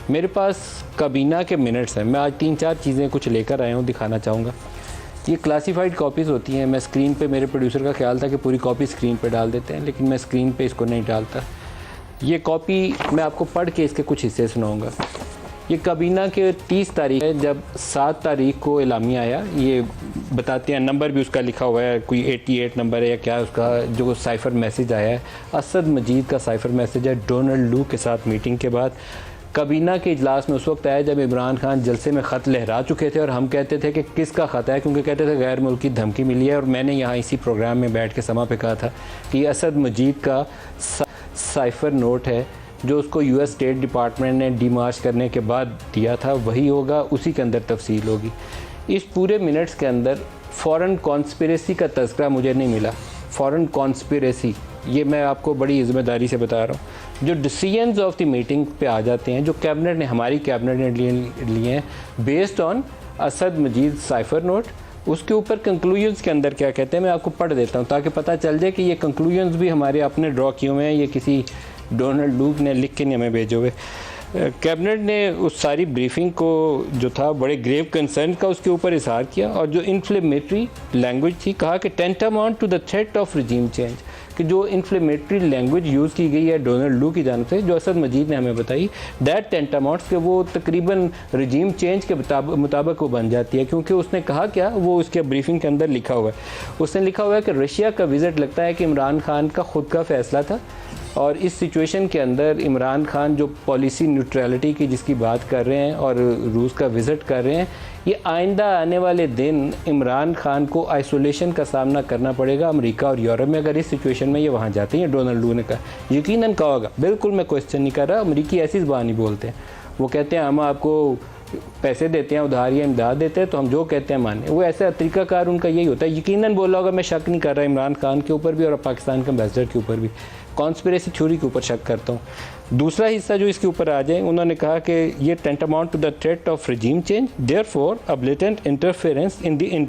मेरे पास काबीना के मिनट्स हैं। मैं आज 3-4 चीज़ें कुछ लेकर आया हूँ, दिखाना चाहूँगा। ये क्लासिफाइड कॉपीज़ होती हैं। मैं स्क्रीन पे, मेरे प्रोड्यूसर का ख्याल था कि पूरी कॉपी स्क्रीन पे डाल देते हैं, लेकिन मैं स्क्रीन पे इसको नहीं डालता। ये कॉपी मैं आपको पढ़ के इसके कुछ हिस्से सुनाऊँगा। ये काबीना के 30 तारीख है, जब 7 तारीख को एलामिया आया। ये बताते हैं, नंबर भी उसका लिखा हुआ है, कोई 88 नंबर है या क्या, उसका जो साइफ़र मैसेज आया है असद मजीद का साइफ़र मैसेज है। डोनाल्ड लू के साथ मीटिंग के बाद काबीना के इजलास में उस वक्त आया जब इमरान खान जलसे में ख़त लहरा चुके थे, और हम कहते थे कि किसका ख़त है, क्योंकि कहते थे गैर मुल्की धमकी मिली है। और मैंने यहाँ इसी प्रोग्राम में बैठ के समा पे कहा था कि असद मजीद का साइफ़र नोट है जो उसको यूएस स्टेट डिपार्टमेंट ने डीमार्च करने के बाद दिया था, वही होगा, उसी के अंदर तफसील होगी। इस पूरे मिनट्स के अंदर फॉरेन कॉन्स्पिरेसी का तज़किरा मुझे नहीं मिला। फॉरेन कॉन्स्पिरेसी, ये मैं आपको बड़ी ज़िम्मेदारी से बता रहा हूँ। जो डिसीजंस ऑफ द मीटिंग पे आ जाते हैं, जो कैबिनेट ने, हमारी कैबिनेट ने लिए हैं based on Asad Majeed cipher note, उसके ऊपर कंक्लूजन्स के अंदर क्या कहते हैं मैं आपको पढ़ देता हूँ ताकि पता चल जाए कि ये कंक्लूजन्स भी हमारे अपने ड्रॉ किए हुए हैं, ये किसी डोनाल्ड लू ने लिख के नहीं हमें भेजे हुए। कैबिनेट ने उस सारी ब्रीफिंग को जो था बड़े ग्रेव कंसर्न का उसके ऊपर इजहार किया, और जो इन्फ्लेमेटरी लैंग्वेज थी, कहा कि tantamount to the threat of regime change, कि जो इन्फ्लेमेटरी लैंग्वेज यूज़ की गई है डोनाल्ड लू की जानिब से, जो असद मजीद ने हमें बताई, दैट टेंटामाउंट्स, के वो तकरीबन रिजीम चेंज के मुताबिक वो बन जाती है। क्योंकि उसने कहा क्या, वो उसके ब्रीफिंग के अंदर लिखा हुआ है, उसने लिखा हुआ है कि रशिया का विज़िट लगता है कि इमरान खान का ख़ुद का फ़ैसला था, और इस सिचुएशन के अंदर इमरान खान जो पॉलिसी न्यूट्रलिटी की जिसकी बात कर रहे हैं और रूस का विज़िट कर रहे हैं, ये आइंदा आने वाले दिन इमरान खान को आइसोलेशन का सामना करना पड़ेगा अमेरिका और यूरोप में, अगर इस सिचुएशन में ये वहाँ जाते हैं। डोनाल्ड लू ने कहा, यकीनन कहा होगा, बिल्कुल मैं क्वेश्चन नहीं कर रहा। अमेरिकी ऐसी ज़बान नहीं बोलते हैं, वो कहते हैं हम आपको पैसे देते हैं, उधार या इमदाद देते हैं, तो हम जो कहते हैं माने। वो ऐसा तरीकाकार उनका यही होता है। यकीनन बोला होगा, मैं शक नहीं कर रहा इमरान खान के ऊपर भी और पाकिस्तान के एम्बेसडर के ऊपर भी, कॉन्स्पिरेसी थ्योरी के ऊपर शक करता हूँ। दूसरा हिस्सा जो इसके ऊपर आ जाए, उन्होंने कहा कि ये tantamount to the threat of regime change, therefore a blatant interference in the